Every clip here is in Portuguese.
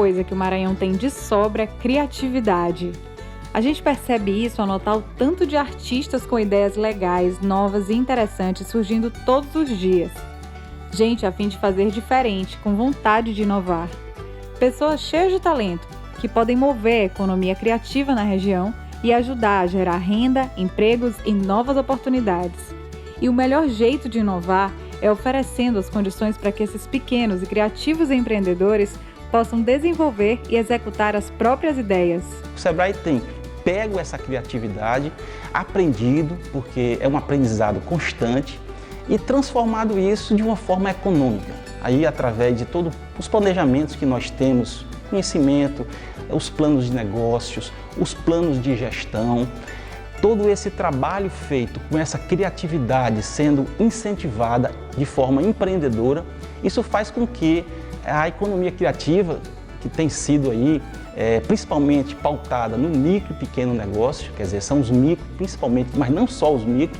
coisa que o Maranhão tem de sobra é criatividade. A gente percebe isso ao notar o tanto de artistas com ideias legais, novas e interessantes surgindo todos os dias. Gente a fim de fazer diferente, com vontade de inovar. Pessoas cheias de talento, que podem mover a economia criativa na região e ajudar a gerar renda, empregos e novas oportunidades. E o melhor jeito de inovar é oferecendo as condições para que esses pequenos e criativos empreendedores possam desenvolver e executar as próprias ideias. O Sebrae tem pego essa criatividade, aprendido, porque é um aprendizado constante, e transformado isso de uma forma econômica. Aí, através de todos os planejamentos que nós temos, conhecimento, os planos de negócios, os planos de gestão, todo esse trabalho feito com essa criatividade sendo incentivada de forma empreendedora, isso faz com que a economia criativa, que tem sido aí principalmente pautada no micro e pequeno negócio, quer dizer, são os micro principalmente, mas não só os micro,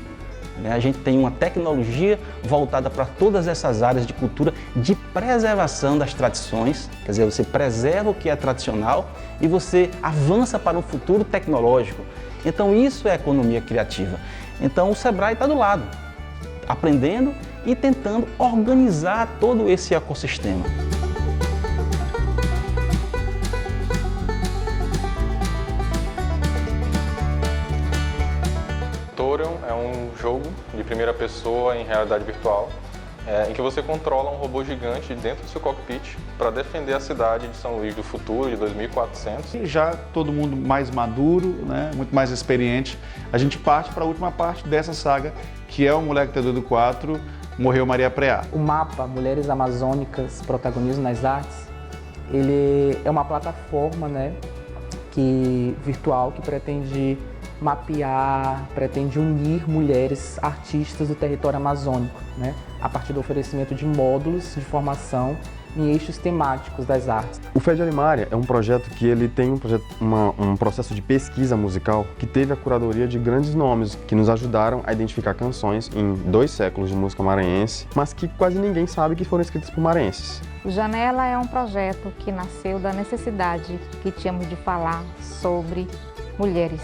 né? A gente tem uma tecnologia voltada para todas essas áreas de cultura, de preservação das tradições, quer dizer, você preserva o que é tradicional e você avança para um futuro tecnológico. Então isso é economia criativa. Então o Sebrae está do lado, aprendendo e tentando organizar todo esse ecossistema. Torium é um jogo de primeira pessoa em realidade virtual, em que você controla um robô gigante dentro do seu cockpit para defender a cidade de São Luís do futuro, de 2400. Já todo mundo mais maduro, né, muito mais experiente, a gente parte para a última parte dessa saga, que é o Moleque T2 4, Morreu Maria Preá. O mapa Mulheres Amazônicas, Protagonismo nas Artes, ele é uma plataforma, né, virtual que pretende mapear, pretende unir mulheres artistas do território amazônico, né, a partir do oferecimento de módulos de formação em eixos temáticos das artes. O Fede Alimária é um projeto que ele tem um processo de pesquisa musical que teve a curadoria de grandes nomes que nos ajudaram a identificar canções em 2 séculos de música maranhense, mas que quase ninguém sabe que foram escritas por maranhenses. O Janela é um projeto que nasceu da necessidade que tínhamos de falar sobre mulheres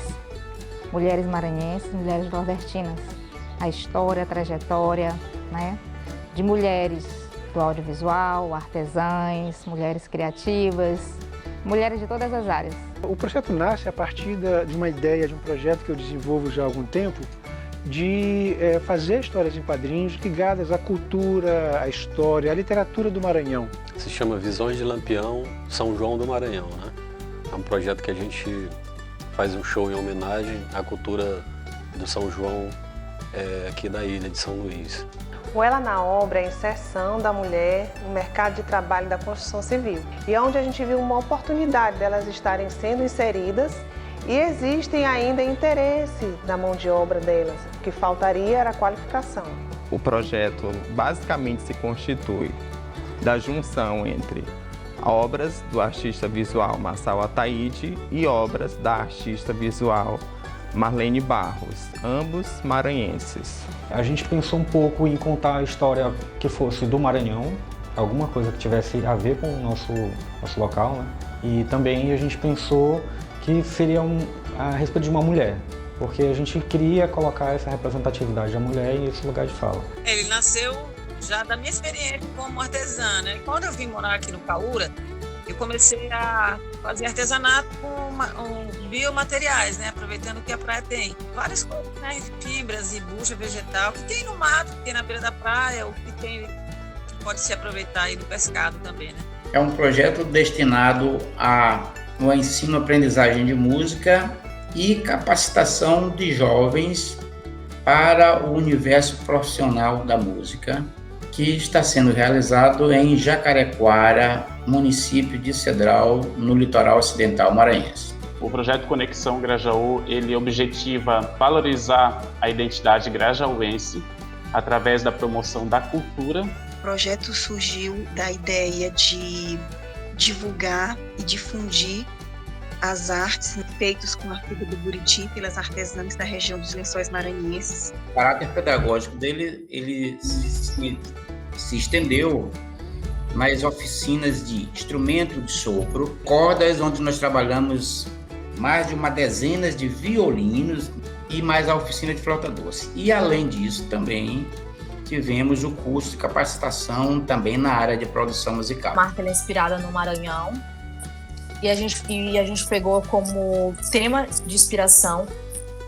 maranhenses, mulheres nordestinas, a história, a trajetória, né, de mulheres do audiovisual, artesãs, mulheres criativas, mulheres de todas as áreas. O projeto nasce a partir de uma ideia, de um projeto que eu desenvolvo já há algum tempo, de fazer histórias em quadrinhos ligadas à cultura, à história, à literatura do Maranhão. Se chama Visões de Lampião, São João do Maranhão, né? É um projeto que a gente faz um show em homenagem à cultura do São João aqui da ilha de São Luís. O Ela na Obra é a inserção da mulher no mercado de trabalho da construção civil. E é onde a gente viu uma oportunidade delas estarem sendo inseridas e existem ainda interesse da mão de obra delas. O que faltaria era a qualificação. O projeto basicamente se constitui da junção entre obras do artista visual Marçal Ataíde e obras da artista visual Marlene Barros, ambos maranhenses. A gente pensou um pouco em contar a história que fosse do Maranhão, alguma coisa que tivesse a ver com o nosso local, né? E também a gente pensou que seria a respeito de uma mulher, porque a gente queria colocar essa representatividade da mulher em esse lugar de fala. Ele nasceu já da minha experiência como artesã, né? Quando eu vim morar aqui no Caúra, eu comecei a fazer artesanato com biomateriais, né? Aproveitando que a praia tem várias coisas, né? Fibras e bucha vegetal, que tem no mato, que tem na beira da praia, o que tem que pode se aproveitar aí do pescado também, né? É um projeto destinado ao ensino-aprendizagem de música e capacitação de jovens para o universo profissional da música, que está sendo realizado em Jacarequara, município de Cedral, no litoral ocidental maranhense. O projeto Conexão Grajaú, ele objetiva valorizar a identidade grajauense através da promoção da cultura. O projeto surgiu da ideia de divulgar e difundir as artes feitas com a fibra do buriti pelas artesãs da região dos Lençóis Maranhenses. O caráter pedagógico dele ele se estendeu mais oficinas de instrumento de sopro, cordas, onde nós trabalhamos mais de uma dezena de violinos e mais a oficina de flauta doce. E além disso, também tivemos o curso de capacitação também na área de produção musical. A marca é inspirada no Maranhão e a gente pegou como tema de inspiração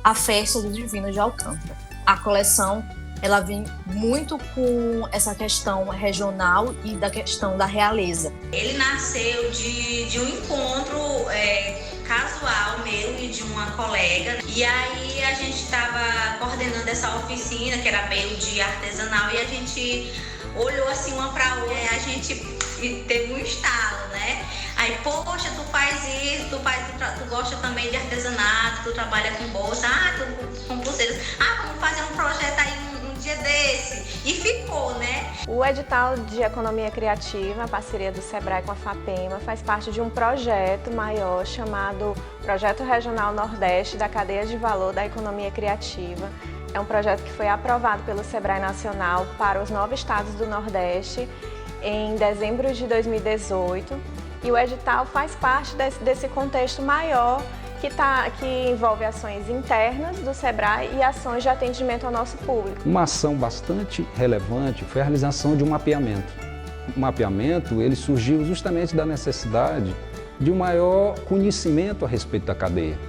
a festa do Divino de Alcântara. A coleção ela vem muito com essa questão regional e da questão da realeza. Ele nasceu de um encontro casual meu e de uma colega. E aí a gente estava coordenando essa oficina, que era meio de artesanal, e a gente olhou assim uma para outra, a gente teve um estalo, né? Aí, poxa, tu faz isso, tu gosta também de artesanato, tu trabalha com bolsa, tu com pulseiras, vamos fazer um projeto aí um dia desse. E ficou, né? O edital de economia criativa, a parceria do Sebrae com a FAPEMA, faz parte de um projeto maior chamado Projeto Regional Nordeste da Cadeia de Valor da Economia Criativa. É um projeto que foi aprovado pelo Sebrae Nacional para os 9 estados do Nordeste em dezembro de 2018. E o edital faz parte desse contexto maior que envolve ações internas do Sebrae e ações de atendimento ao nosso público. Uma ação bastante relevante foi a realização de um mapeamento. O mapeamento ele surgiu justamente da necessidade de um maior conhecimento a respeito da cadeia.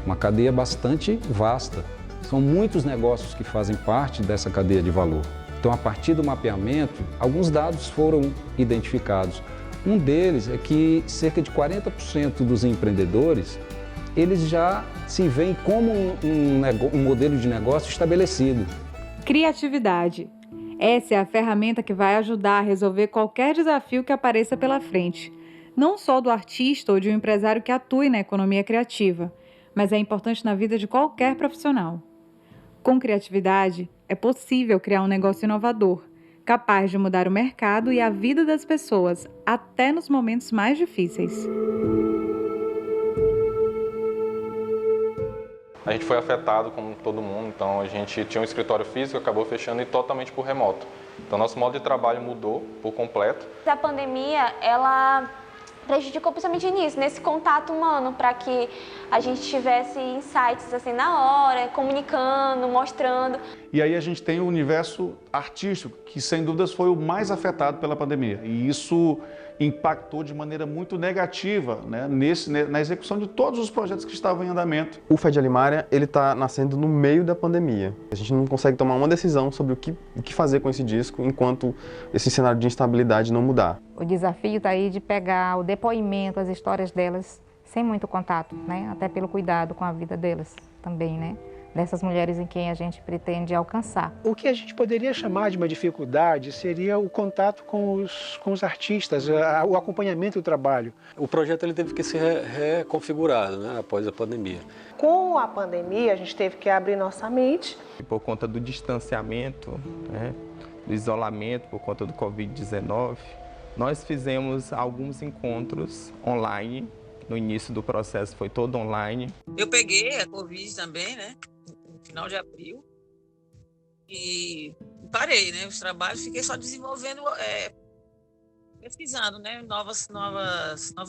Uma cadeia bastante vasta. São muitos negócios que fazem parte dessa cadeia de valor. Então, a partir do mapeamento, alguns dados foram identificados. Um deles é que cerca de 40% dos empreendedores, eles já se veem como um modelo de negócio estabelecido. Criatividade. Essa é a ferramenta que vai ajudar a resolver qualquer desafio que apareça pela frente. Não só do artista ou de um empresário que atue na economia criativa, mas é importante na vida de qualquer profissional. Com criatividade, é possível criar um negócio inovador, capaz de mudar o mercado e a vida das pessoas, até nos momentos mais difíceis. A gente foi afetado como todo mundo, então a gente tinha um escritório físico, acabou fechando e totalmente por remoto. Então nosso modo de trabalho mudou por completo. A pandemia, ela prejudicou principalmente nisso, nesse contato humano, para que a gente tivesse insights assim na hora, comunicando, mostrando. E aí a gente tem o universo artístico, que sem dúvidas foi o mais afetado pela pandemia. E isso impactou de maneira muito negativa, né, na execução de todos os projetos que estavam em andamento. O FED Alimária está nascendo no meio da pandemia. A gente não consegue tomar uma decisão sobre o que fazer com esse disco enquanto esse cenário de instabilidade não mudar. O desafio está aí de pegar o depoimento, as histórias delas, sem muito contato, né? Até pelo cuidado com a vida delas também, né? Dessas mulheres em quem a gente pretende alcançar. O que a gente poderia chamar de uma dificuldade seria o contato com os artistas, o acompanhamento do trabalho. O projeto ele teve que ser reconfigurado, né, após a pandemia. Com a pandemia, a gente teve que abrir nossa mente. Por conta do distanciamento, né, do isolamento, por conta do Covid-19, nós fizemos alguns encontros online. No início do processo foi todo online. Eu peguei a Covid também, né? No final de abril. E parei, né? Os trabalhos, fiquei só desenvolvendo, pesquisando, né? Novos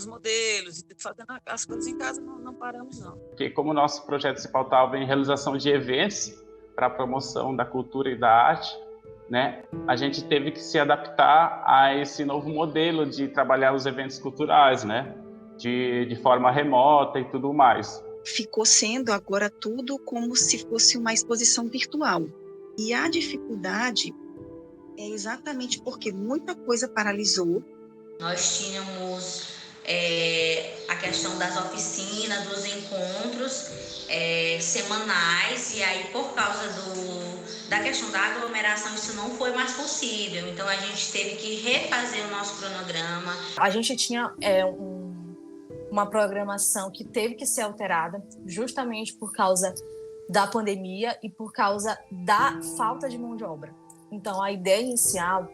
modelos, fazendo as coisas em casa, não paramos, não. Porque como o nosso projeto se pautava em realização de eventos para a promoção da cultura e da arte, né? A gente teve que se adaptar a esse novo modelo de trabalhar os eventos culturais, né? De forma remota e tudo mais. Ficou sendo agora tudo como se fosse uma exposição virtual. E a dificuldade é exatamente porque muita coisa paralisou. Nós tínhamos a questão das oficinas, dos encontros semanais, e aí por causa da questão da aglomeração isso não foi mais possível. Então a gente teve que refazer o nosso cronograma. A gente tinha uma programação que teve que ser alterada justamente por causa da pandemia e por causa da falta de mão de obra. Então, a ideia inicial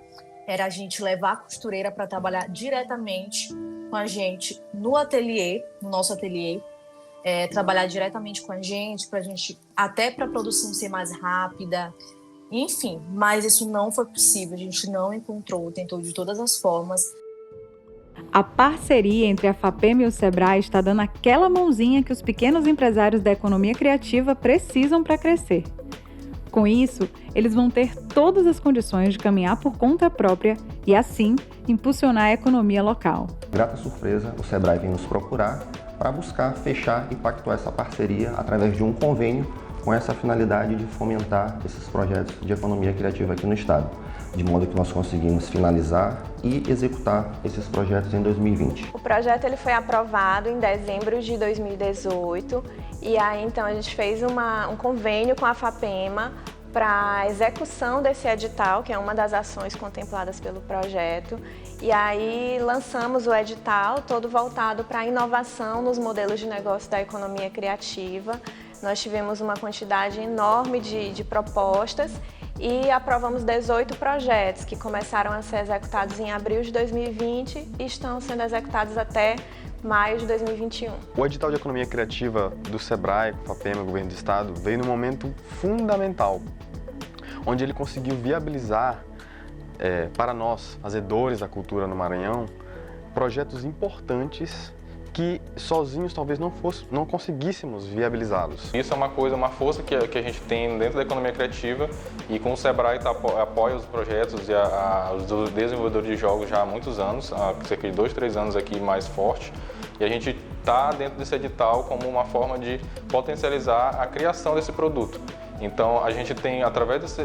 era a gente levar a costureira para trabalhar diretamente com a gente no ateliê, no nosso ateliê, trabalhar diretamente com a gente até para a produção ser mais rápida, enfim, mas isso não foi possível, a gente não encontrou, tentou de todas as formas. A parceria entre a FAPEMA e o Sebrae está dando aquela mãozinha que os pequenos empresários da economia criativa precisam para crescer. Com isso, eles vão ter todas as condições de caminhar por conta própria e, assim, impulsionar a economia local. Grata surpresa, o Sebrae vem nos procurar para buscar fechar e pactuar essa parceria através de um convênio com essa finalidade de fomentar esses projetos de economia criativa aqui no estado, de modo que nós conseguimos finalizar e executar esses projetos em 2020. O projeto ele foi aprovado em dezembro de 2018 e aí então a gente fez um convênio com a FAPEMA para a execução desse edital, que é uma das ações contempladas pelo projeto. E aí lançamos o edital todo voltado para a inovação nos modelos de negócio da economia criativa. Nós tivemos uma quantidade enorme de propostas e aprovamos 18 projetos que começaram a ser executados em abril de 2020 e estão sendo executados até maio de 2021. O edital de economia criativa do Sebrae, FAPEMA, Governo do Estado, veio num momento fundamental, onde ele conseguiu viabilizar para nós, fazedores da cultura no Maranhão, projetos importantes que sozinhos talvez não conseguíssemos viabilizá-los. Isso é uma força que a gente tem dentro da economia criativa e com o Sebrae apoia os projetos e os desenvolvedores de jogos já há muitos anos, há cerca de 2, 3 anos aqui mais forte, e a gente está dentro desse edital como uma forma de potencializar a criação desse produto. Então a gente tem, através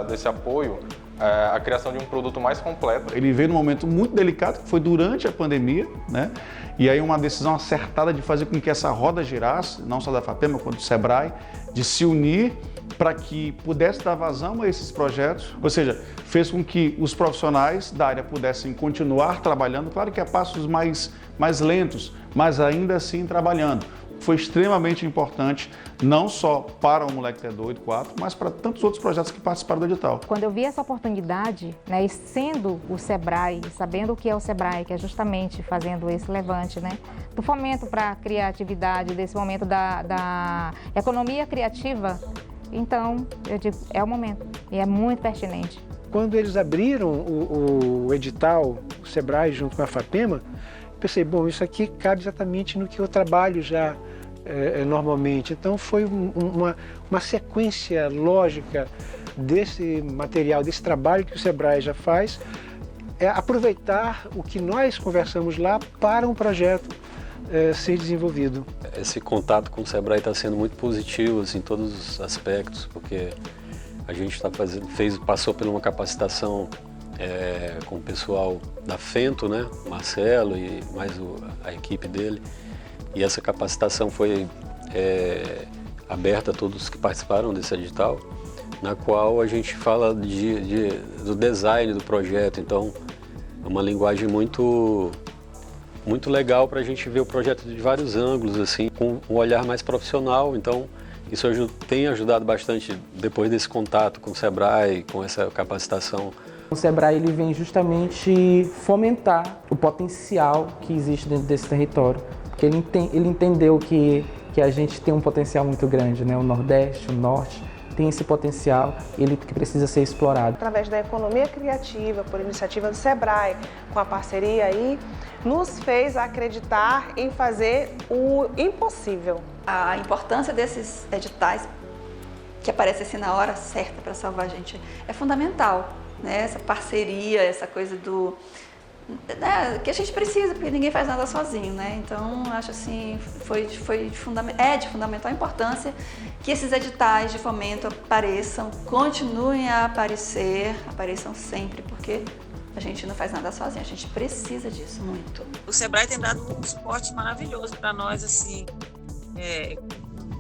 desse apoio, a criação de um produto mais completo. Ele veio num momento muito delicado, que foi durante a pandemia, né? E aí uma decisão acertada de fazer com que essa roda girasse, não só da FAPEMA, quanto do Sebrae, de se unir para que pudesse dar vazão a esses projetos, ou seja, fez com que os profissionais da área pudessem continuar trabalhando, claro que a passos mais lentos, mas ainda assim trabalhando. Foi extremamente importante, não só para o Moleque T Doido 4, mas para tantos outros projetos que participaram do edital. Quando eu vi essa oportunidade, né, e sendo o Sebrae, sabendo o que é o Sebrae, que é justamente fazendo esse levante, né, do fomento para a criatividade, desse momento da economia criativa, então, eu digo, é o momento e é muito pertinente. Quando eles abriram o edital, o Sebrae junto com a FAPEMA, pensei, bom, isso aqui cabe exatamente no que eu trabalho já normalmente. Então foi uma sequência lógica desse material, desse trabalho que o Sebrae já faz, aproveitar o que nós conversamos lá para um projeto ser desenvolvido. Esse contato com o Sebrae está sendo muito positivo assim, em todos os aspectos, porque a gente passou por uma capacitação com o pessoal da Fento, né? Marcelo e mais a equipe dele. E essa capacitação foi aberta a todos que participaram desse edital, na qual a gente fala do design do projeto. Então, é uma linguagem muito legal para a gente ver o projeto de vários ângulos, assim, com um olhar mais profissional. Então, isso tem ajudado bastante depois desse contato com o Sebrae, com essa capacitação. O Sebrae ele vem justamente fomentar o potencial que existe dentro desse território, porque ele entendeu que a gente tem um potencial muito grande, né? O Nordeste, o Norte tem esse potencial que precisa ser explorado. Através da economia criativa, por iniciativa do Sebrae, com a parceria aí, nos fez acreditar em fazer o impossível. A importância desses editais, que aparecem assim na hora certa para salvar a gente, é fundamental. Né, essa parceria, essa coisa que a gente precisa, porque ninguém faz nada sozinho, né? Então, acho assim, de fundamental importância que esses editais de fomento apareçam, continuem a apareçam sempre, porque a gente não faz nada sozinho, a gente precisa disso muito. O Sebrae tem dado um suporte maravilhoso para nós, assim,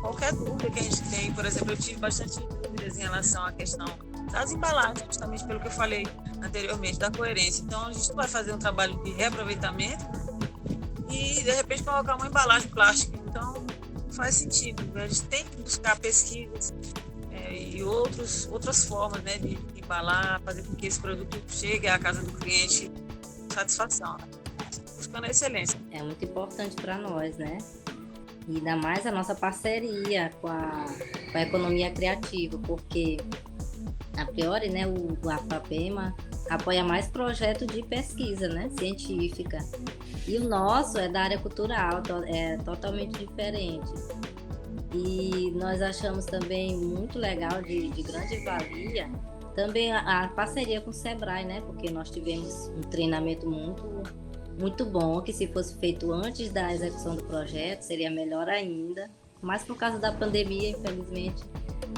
qualquer dúvida que a gente tem, por exemplo, eu tive bastante dúvidas em relação à questão das embalagens, justamente pelo que eu falei anteriormente, da coerência. Então, a gente vai fazer um trabalho de reaproveitamento e, de repente, colocar uma embalagem plástica. Então, faz sentido. A gente tem que buscar pesquisas e outras formas, né, de embalar, fazer com que esse produto chegue à casa do cliente com satisfação, buscando a excelência. É muito importante para nós, né? E ainda mais a nossa parceria com a economia criativa, porque a priori, né, a FAPEMA apoia mais projetos de pesquisa, né, científica. E o nosso é da área cultural, é totalmente diferente. E nós achamos também muito legal, de grande valia, também a parceria com o Sebrae, né? Porque nós tivemos um treinamento muito bom, que se fosse feito antes da execução do projeto, seria melhor ainda. Mas por causa da pandemia, infelizmente,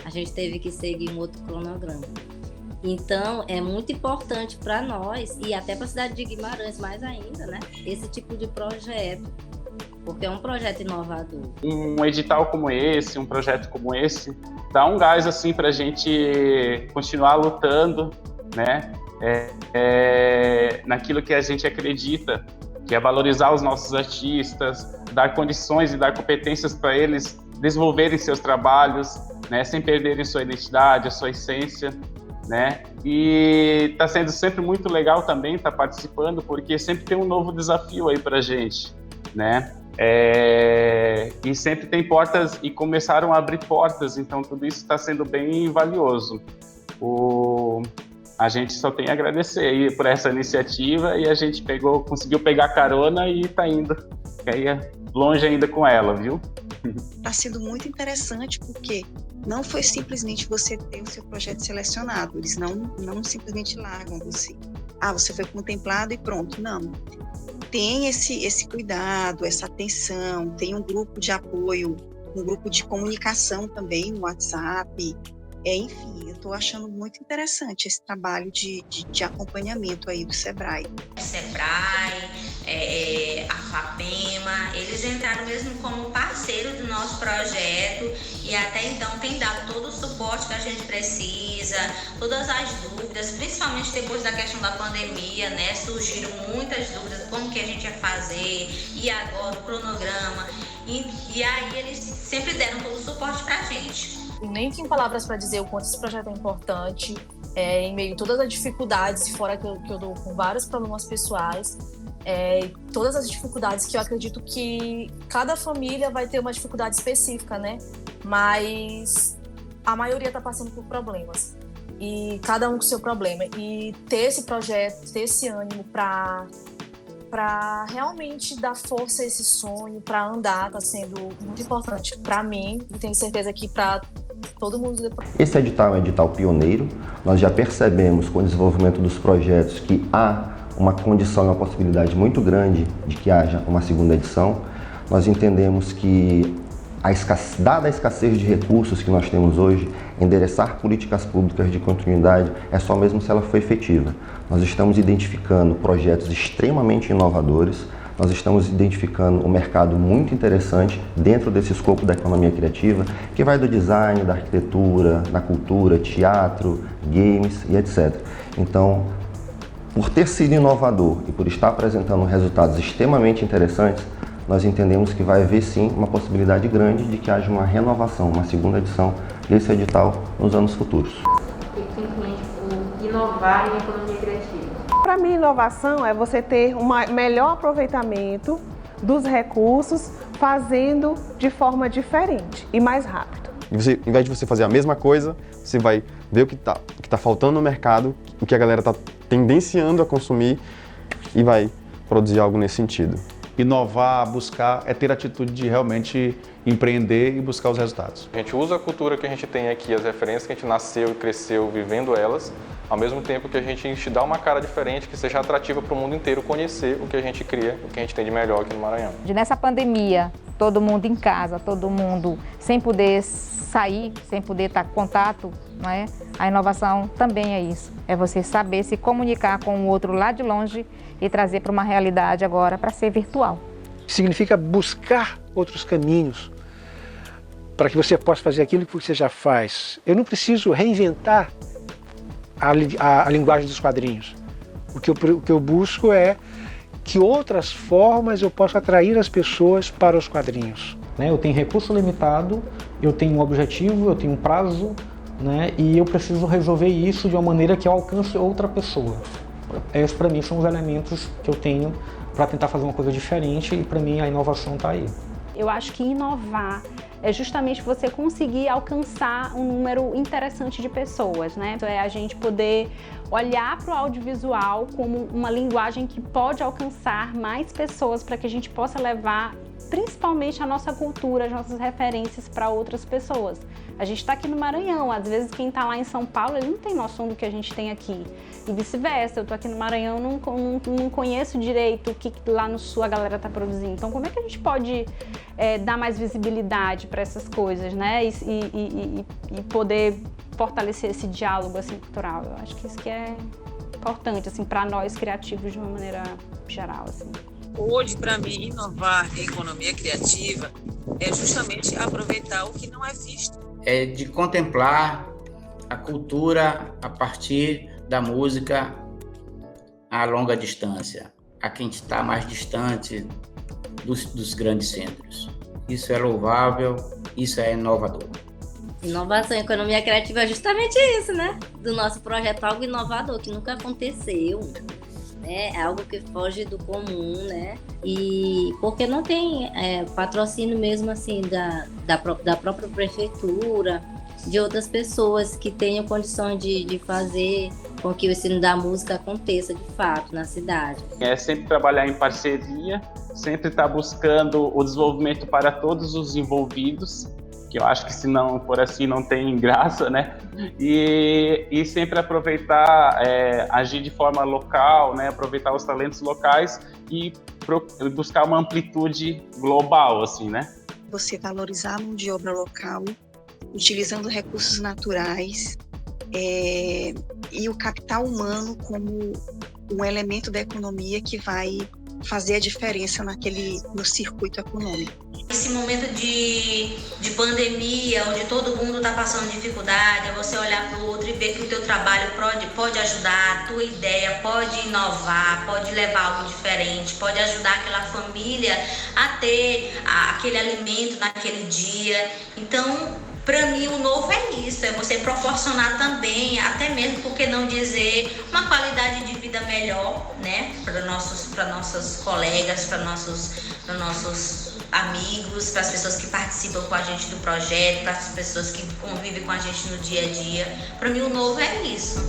a gente teve que seguir um outro cronograma. Então, é muito importante para nós, e até para a cidade de Guimarães mais ainda, né? Esse tipo de projeto, porque é um projeto inovador. Um edital como esse, um projeto como esse, dá um gás assim para a gente continuar lutando, né? Naquilo que a gente acredita, que é valorizar os nossos artistas, dar condições e dar competências para eles desenvolverem seus trabalhos, né? Sem perderem sua identidade, a sua essência, né? E está sendo sempre muito legal também estar participando, porque sempre tem um novo desafio aí para a gente, né? E sempre tem portas, e começaram a abrir portas, então tudo isso está sendo bem valioso. A gente só tem a agradecer aí por essa iniciativa, e a gente conseguiu pegar carona e está indo, longe ainda com ela, viu? Está sendo muito interessante, porque não foi simplesmente você ter o seu projeto selecionado, eles não simplesmente largam você. Você foi contemplado e pronto, não. Tem esse cuidado, essa atenção, tem um grupo de apoio, um grupo de comunicação também no WhatsApp. Enfim, eu estou achando muito interessante esse trabalho de acompanhamento aí do Sebrae. Sebrae, a FAPEMA, eles entraram mesmo como parceiro do nosso projeto e até então tem dado todo o suporte que a gente precisa, todas as dúvidas, principalmente depois da questão da pandemia, né? Surgiram muitas dúvidas, como que a gente ia fazer, e agora o cronograma, e aí eles sempre deram todo o suporte pra gente. Nem tem palavras para dizer o quanto esse projeto é importante, em meio a todas as dificuldades, fora que eu dou com vários problemas pessoais, todas as dificuldades que eu acredito que cada família vai ter uma dificuldade específica, né? Mas a maioria está passando por problemas, e cada um com o seu problema. E ter esse projeto, ter esse ânimo para realmente dar força a esse sonho, para andar, está sendo muito importante para mim, e tenho certeza que para todo mundo depois. Esse edital é um edital pioneiro. Nós já percebemos com o desenvolvimento dos projetos que há uma condição e uma possibilidade muito grande de que haja uma segunda edição. Nós entendemos que, dada a escassez de recursos que nós temos hoje, endereçar políticas públicas de continuidade é só mesmo se ela for efetiva. Nós estamos identificando projetos extremamente inovadores, nós estamos identificando um mercado muito interessante dentro desse escopo da economia criativa, que vai do design, da arquitetura, da cultura, teatro, games e etc. Então, por ter sido inovador e por estar apresentando resultados extremamente interessantes, nós entendemos que vai haver sim uma possibilidade grande de que haja uma renovação, uma segunda edição desse edital nos anos futuros. O que entende por inovar em economia criativa? Para mim, inovação é você ter um melhor aproveitamento dos recursos, fazendo de forma diferente e mais rápido. E você, em vez de você fazer a mesma coisa, você vai ver o que tá faltando no mercado, o que a galera está tendenciando a consumir, e vai produzir algo nesse sentido. Inovar, buscar, é ter a atitude de realmente empreender e buscar os resultados. A gente usa a cultura que a gente tem aqui, as referências que a gente nasceu e cresceu vivendo elas, ao mesmo tempo que a gente dá uma cara diferente, que seja atrativa para o mundo inteiro conhecer o que a gente cria, o que a gente tem de melhor aqui no Maranhão. Nessa pandemia, todo mundo em casa, todo mundo sem poder sair, sem poder estar em contato, não é? A inovação também é isso, é você saber se comunicar com o outro lá de longe e trazer para uma realidade agora para ser virtual. Significa buscar outros caminhos para que você possa fazer aquilo que você já faz. Eu não preciso reinventar a linguagem dos quadrinhos. O que eu busco é que outras formas eu possa atrair as pessoas para os quadrinhos. Eu tenho recurso limitado, eu tenho um objetivo, eu tenho um prazo, e eu preciso resolver isso de uma maneira que eu alcance outra pessoa. Esses, para mim, são os elementos que eu tenho para tentar fazer uma coisa diferente, e para mim a inovação está aí. Eu acho que inovar é justamente você conseguir alcançar um número interessante de pessoas, né? Então é a gente poder olhar para o audiovisual como uma linguagem que pode alcançar mais pessoas para que a gente possa levar principalmente a nossa cultura, as nossas referências para outras pessoas. A gente está aqui no Maranhão, às vezes quem está lá em São Paulo, ele não tem noção do que a gente tem aqui. E vice-versa, eu estou aqui no Maranhão, não conheço direito o que lá no Sul a galera está produzindo. Então como é que a gente pode dar mais visibilidade para essas coisas, né? E poder fortalecer esse diálogo assim, cultural? Eu acho que isso que é importante assim, para nós criativos de uma maneira geral. Assim. Hoje, para mim, inovar em economia criativa é justamente aproveitar o que não é visto. É de contemplar a cultura a partir da música a longa distância, a quem está mais distante dos grandes centros. Isso é louvável, isso é inovador. Inovação em economia criativa é justamente isso, né? Do nosso projeto, algo inovador, que nunca aconteceu. É algo que foge do comum, né? E porque não tem patrocínio mesmo assim da própria prefeitura, de outras pessoas que tenham condições de fazer com que o ensino da música aconteça de fato na cidade. É sempre trabalhar em parceria, sempre estar buscando o desenvolvimento para todos os envolvidos, que eu acho que se não for assim não tem graça, né? E sempre aproveitar, agir de forma local, né? Aproveitar os talentos locais e buscar uma amplitude global, assim, né? Você valorizar a mão de obra local, utilizando recursos naturais e o capital humano como um elemento da economia que vai fazer a diferença no circuito econômico. Esse momento de pandemia, onde todo mundo está passando dificuldade, é você olhar para o outro e ver que o teu trabalho pode ajudar, a tua ideia pode inovar, pode levar algo diferente, pode ajudar aquela família a ter aquele alimento naquele dia. Então, para mim, o novo é isso, é você proporcionar também, até mesmo, por que não dizer, uma qualidade de vida melhor, né, para nossos colegas, para nossos amigos, para as pessoas que participam com a gente do projeto, para as pessoas que convivem com a gente no dia a dia. Para mim, o novo é isso.